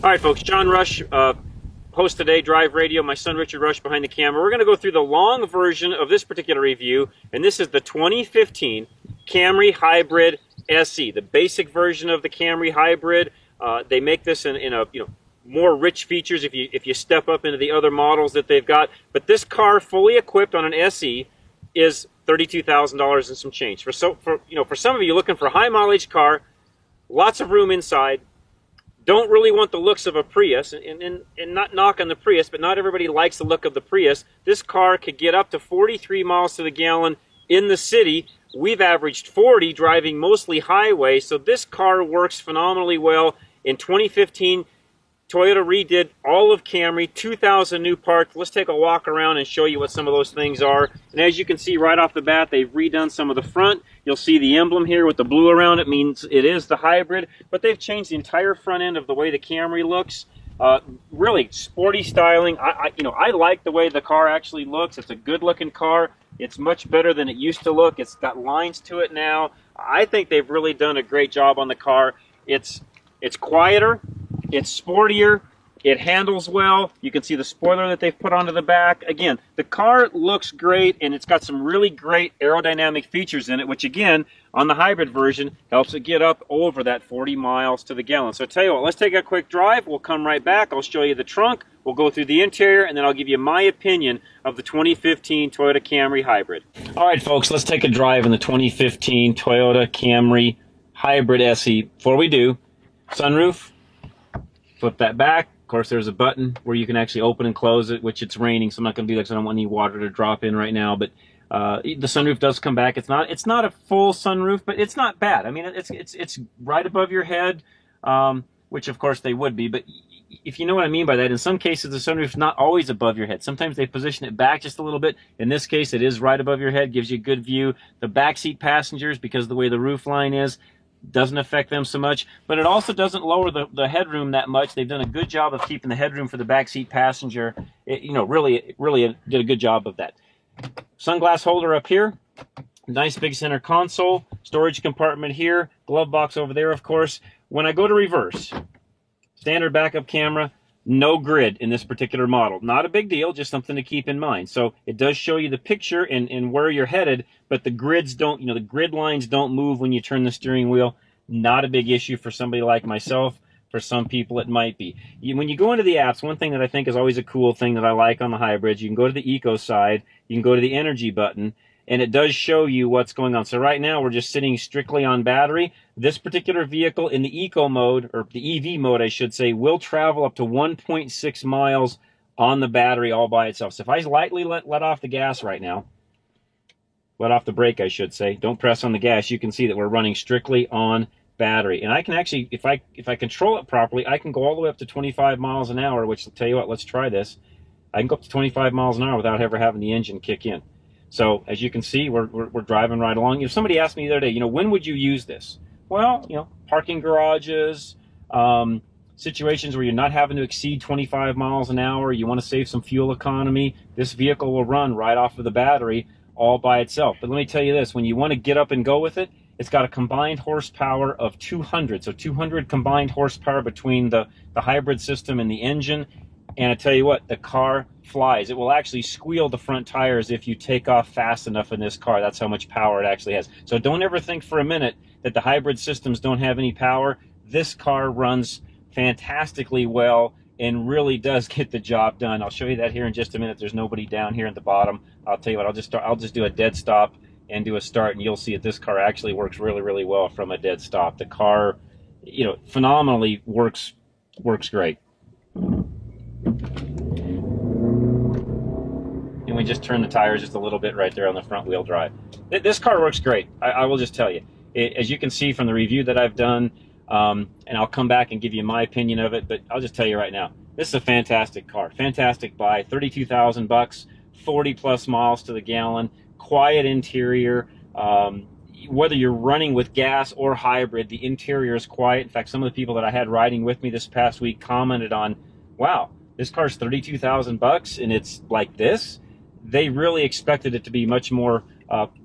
All right, folks, John Rush, host today, Drive Radio, my son Richard Rush behind the camera. We're going to go through the long version of this particular review, and this is the 2015 Camry Hybrid SE, the basic version of the Camry Hybrid. They make this in a more rich features if you step up into the other models that they've got. But this car, fully equipped on an SE, is $32,000 and some change. For some of you looking for a high mileage car, lots of room inside. Don't really want the looks of a Prius, and not knock on the Prius, but not everybody likes the look of the Prius. This car could get up to 43 miles to the gallon in the city. We've averaged 40 driving mostly highway, so this car works phenomenally well. In 2015, Toyota redid all of Camry, 2,000 new parts. Let's take a walk around and show you what some of those things are. And as you can see right off the bat, they've redone some of the front. You'll see the emblem here with the blue around it, means it is the hybrid, but they've changed the entire front end of the way the Camry looks. Really sporty styling. I like the way the car actually looks. It's a good looking car. It's much better than it used to look. It's got lines to it now. I think they've really done a great job on the car. It's quieter. It's sportier, it handles well. You can see the spoiler that they've put onto the back. Again, the car looks great, and it's got some really great aerodynamic features in it, which again, on the hybrid version, helps it get up over that 40 miles to the gallon. So I tell you what, let's take a quick drive. We'll come right back. I'll show you the trunk. We'll go through the interior, and then I'll give you my opinion of the 2015 Toyota Camry Hybrid. All right, folks, let's take a drive in the 2015 Toyota Camry Hybrid SE. Before we do, sunroof. Flip that back. Of course, there's a button where you can actually open and close it, which it's raining, so I'm not going to do that because I don't want any water to drop in right now. But the sunroof does come back. It's not a full sunroof, but it's not bad. I mean, it's right above your head, which of course they would be. But if you know what I mean by that, in some cases the sunroof's not always above your head. Sometimes they position it back just a little bit. In this case, it is right above your head. Gives you a good view. The backseat passengers, because of the way the roof line is, doesn't affect them so much, but it also doesn't lower the headroom that much. They've done a good job of keeping the headroom for the backseat passenger. Really did a good job of that. Sunglass holder up here, nice big center console, storage compartment here, glove box over there, of course. When I go to reverse, standard backup camera, no grid in this particular model. Not a big deal, just something to keep in mind. So it does show you the picture and where you're headed, but the grids don't, the grid lines don't move when you turn the steering wheel. Not a big issue for somebody like myself. For some people, it might be. When you go into the apps, one thing that I think is always a cool thing that I like on the hybrids, you can go to the eco side, you can go to the energy button, and it does show you what's going on. So right now, we're just sitting strictly on battery. This particular vehicle in the eco mode, or the EV mode, I should say, will travel up to 1.6 miles on the battery all by itself. So if I lightly let off the gas right now, let off the brake, I should say, don't press on the gas, you can see that we're running strictly on battery. And I can actually, if I control it properly, I can go all the way up to 25 miles an hour, which I'll tell you what, let's try this. I can go up to 25 miles an hour without ever having the engine kick in. So as you can see, we're driving right along. If somebody asked me the other day, when would you use this? Well, parking garages, situations where you're not having to exceed 25 miles an hour, you want to save some fuel economy, this vehicle will run right off of the battery all by itself. But let me tell you this, when you want to get up and go with it, it's got a combined horsepower of 200. So 200 combined horsepower between the hybrid system and the engine. And I tell you what, the car flies. It will actually squeal the front tires if you take off fast enough in this car. That's how much power it actually has. So don't ever think for a minute that the hybrid systems don't have any power. This car runs fantastically well and really does get the job done. I'll show you that here in just a minute. There's nobody down here at the bottom. I'll tell you what, I'll just do a dead stop and do a start, and you'll see that this car actually works really, really well from a dead stop. The car, phenomenally works great. And we just turn the tires just a little bit right there on the front wheel drive. This car works great. I will just tell you. As you can see from the review that I've done, and I'll come back and give you my opinion of it, but I'll just tell you right now, this is a fantastic car. Fantastic buy. $32,000, 40 plus miles to the gallon, quiet interior. Whether you're running with gas or hybrid, the interior is quiet. In fact, some of the people that I had riding with me this past week commented on, wow, this car's $32,000 and it's like this. They really expected it to be much more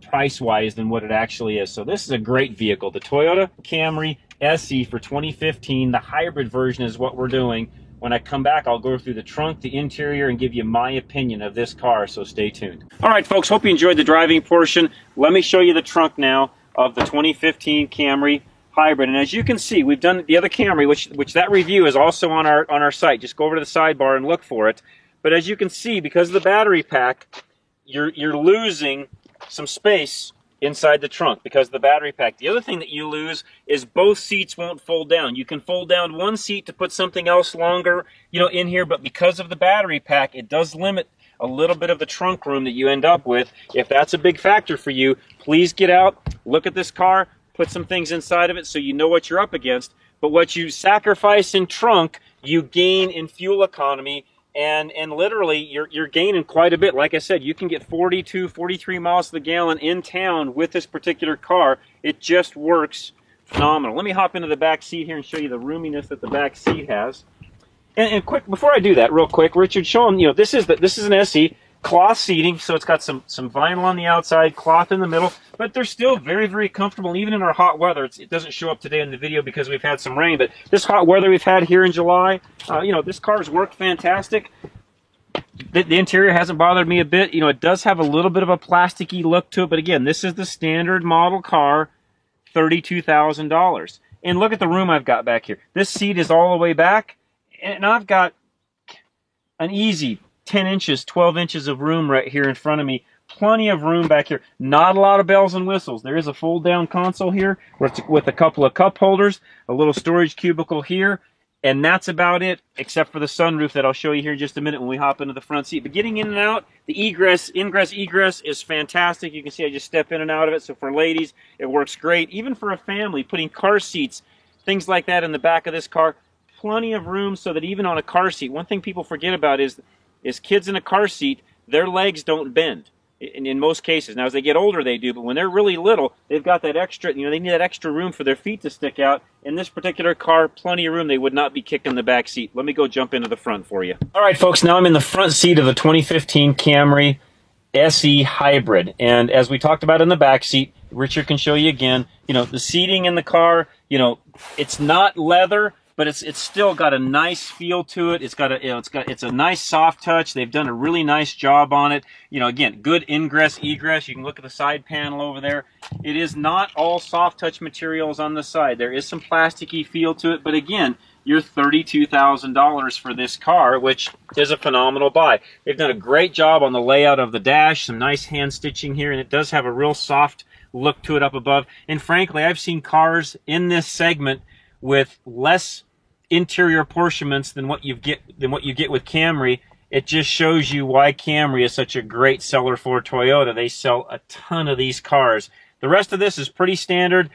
price-wise than what it actually is. So this is a great vehicle. The Toyota Camry SE for 2015. The hybrid version is what we're doing. When I come back, I'll go through the trunk, the interior, and give you my opinion of this car, so stay tuned. All right, folks, hope you enjoyed the driving portion. Let me show you the trunk now of the 2015 Camry Hybrid. And as you can see, we've done the other Camry, which that review is also on our site. Just go over to the sidebar and look for it. But as you can see, because of the battery pack, you're losing some space inside the trunk because of the battery pack. The other thing that you lose is both seats won't fold down. You can fold down one seat to put something else longer, in here, but because of the battery pack, it does limit a little bit of the trunk room that you end up with. If that's a big factor for you, please get out, look at this car, put some things inside of it so you know what you're up against. But what you sacrifice in trunk, you gain in fuel economy. And literally, you're gaining quite a bit. Like I said, you can get 42, 43 miles to the gallon in town with this particular car. It just works phenomenal. Let me hop into the back seat here and show you the roominess that the back seat has. And quick, before I do that, real quick, Richard, show them. This is an SE cloth seating, so it's got some vinyl on the outside, cloth in the middle, but they're still very, very comfortable. Even in our hot weather, it doesn't show up today in the video because we've had some rain, but this hot weather we've had here in July, this car's worked fantastic. The interior hasn't bothered me a bit. It does have a little bit of a plasticky look to it, but again, this is the standard model car, $32,000. And look at the room I've got back here. This seat is all the way back, and I've got an easy 10 inches, 12 inches of room right here in front of me. Plenty of room back here. Not a lot of bells and whistles. There is a fold-down console here with a couple of cup holders, a little storage cubicle here, and that's about it, except for the sunroof that I'll show you here in just a minute when we hop into the front seat. But getting in and out, the ingress, egress is fantastic. You can see I just step in and out of it, so for ladies, it works great. Even for a family, putting car seats, things like that in the back of this car, plenty of room so that even on a car seat, one thing people forget about is kids in a car seat, their legs don't bend in most cases. Now, as they get older, they do, but when they're really little, they've got that extra, they need that extra room for their feet to stick out. In this particular car, plenty of room. They would not be kicked in the back seat. Let me go jump into the front for you. All right, folks, now I'm in the front seat of the 2015 Camry SE Hybrid. And as we talked about in the back seat, Richard can show you again, the seating in the car, it's not leather, but it's still got a nice feel to it. It's a nice soft touch. They've done a really nice job on it. Again, good ingress, egress. You can look at the side panel over there. It is not all soft touch materials on the side. There is some plasticky feel to it, but again, you're $32,000 for this car, which is a phenomenal buy. They've done a great job on the layout of the dash, some nice hand stitching here, and it does have a real soft look to it up above. And frankly, I've seen cars in this segment with less interior apportionments than what you get with Camry. It just shows you why Camry is such a great seller for Toyota. They sell a ton of these cars. The rest of this is pretty standard.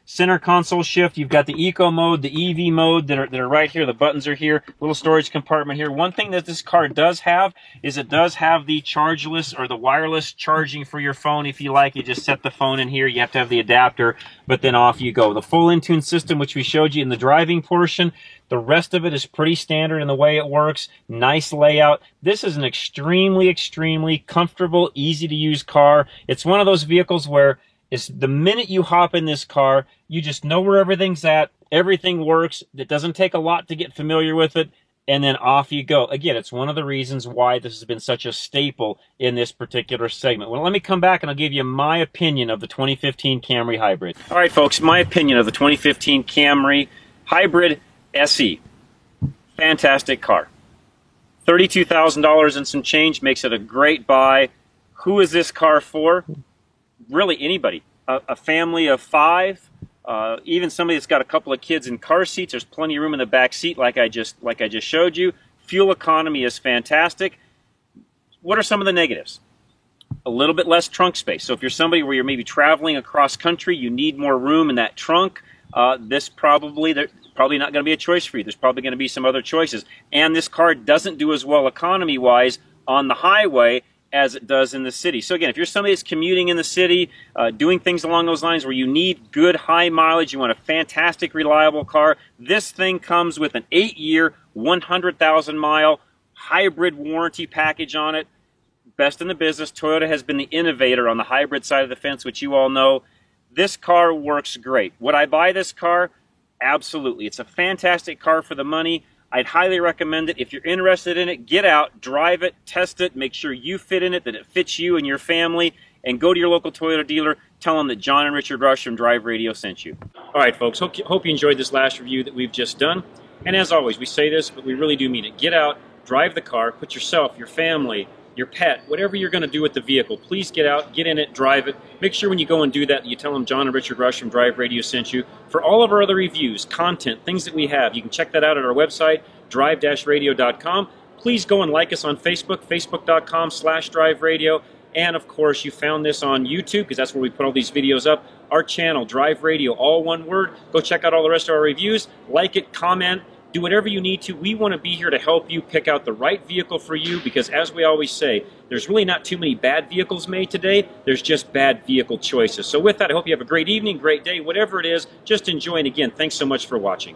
Center console shift. You've got the Eco mode, the EV mode that are right here. The buttons are here. Little storage compartment here. One thing that this car does have is it does have the chargeless or the wireless charging for your phone. If you like, you just set the phone in here. You have to have the adapter, but then off you go. The full Intune system, which we showed you in the driving portion, the rest of it is pretty standard in the way it works. Nice layout. This is an extremely, extremely comfortable, easy to use car. It's one of those vehicles where the minute you hop in this car, you just know where everything's at. Everything works. It doesn't take a lot to get familiar with it, and then off you go. Again, it's one of the reasons why this has been such a staple in this particular segment. Well, let me come back and I'll give you my opinion of the 2015 Camry Hybrid. All right, folks, my opinion of the 2015 Camry Hybrid SE. Fantastic car. $32,000 and some change makes it a great buy. Who is this car for? Really anybody. A family of 5, even somebody that's got a couple of kids in car seats. There's plenty of room in the back seat, like I just showed you. Fuel economy is fantastic. What are some of the negatives? A little bit less trunk space. So if you're somebody where you're maybe traveling across country, you need more room in that trunk. This probably not going to be a choice for you. There's probably going to be some other choices. And this car doesn't do as well economy-wise on the highway as it does in the city. So again, if you're somebody that's commuting in the city, doing things along those lines where you need good high mileage, you want a fantastic, reliable car, this thing comes with an 8-year, 100,000-mile hybrid warranty package on it. Best in the business. Toyota has been the innovator on the hybrid side of the fence, which you all know. This car works great. Would I buy this car? Absolutely. It's a fantastic car for the money. I'd highly recommend it. If you're interested in it, get out, drive it, test it, make sure you fit in it, that it fits you and your family, and go to your local Toyota dealer. Tell them that John and Richard Rush from Drive Radio sent you. All right, folks, hope you enjoyed this last review that we've just done. And as always, we say this, but we really do mean it. Get out, drive the car, put yourself, your family, your pet, whatever you're going to do with the vehicle, please get out, get in it, drive it. Make sure when you go and do that, you tell them John and Richard Rush from Drive Radio sent you. For all of our other reviews, content, things that we have, you can check that out at our website, drive-radio.com. Please go and like us on Facebook, facebook.com/Drive Radio. And of course, you found this on YouTube, because that's where we put all these videos up. Our channel, Drive Radio, all one word. Go check out all the rest of our reviews. Like it, comment, do whatever you need to. We want to be here to help you pick out the right vehicle for you, because as we always say, there's really not too many bad vehicles made today. There's just bad vehicle choices. So with that, I hope you have a great evening, great day, whatever it is. Just enjoy, and again, thanks so much for watching.